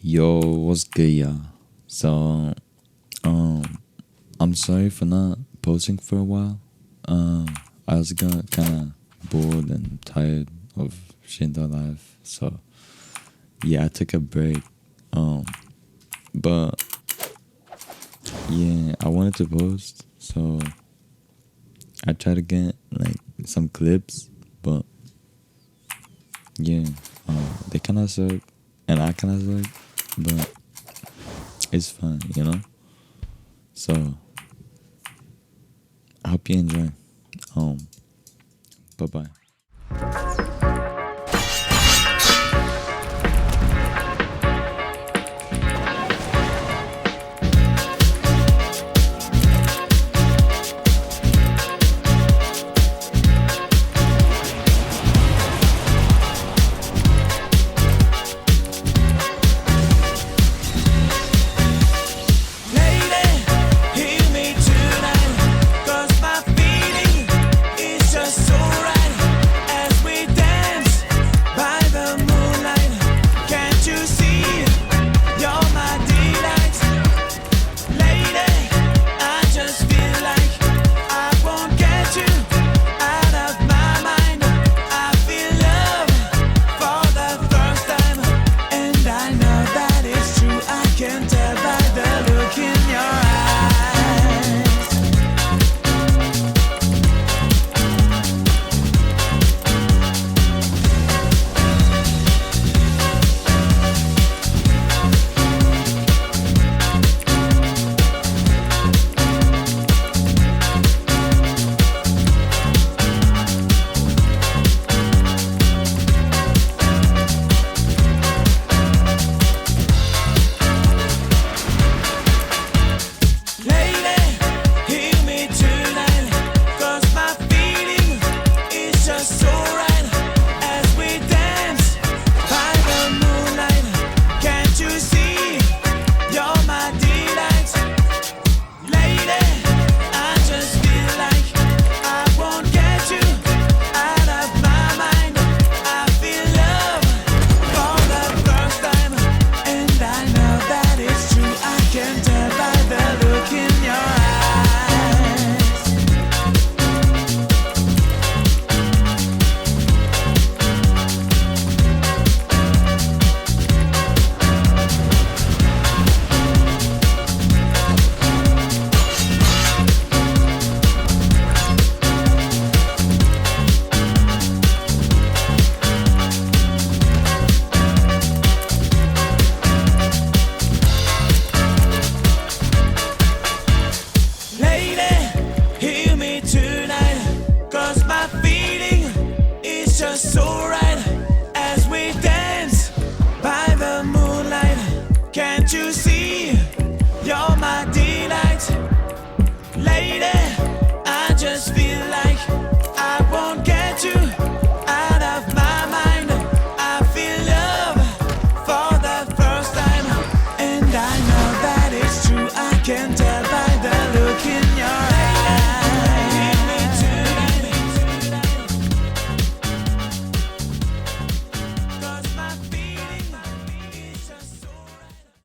Yo, what's good, y'all? So, um, I'm sorry for not posting for a while. I was got kind of bored and tired of Shindo life, so yeah, I took a break. Um, but yeah, I wanted to post, so I tried to get like some clips, but yeah, they kind of suck, and I kind of suck, but it's fun. So I hope you enjoy. Bye bye.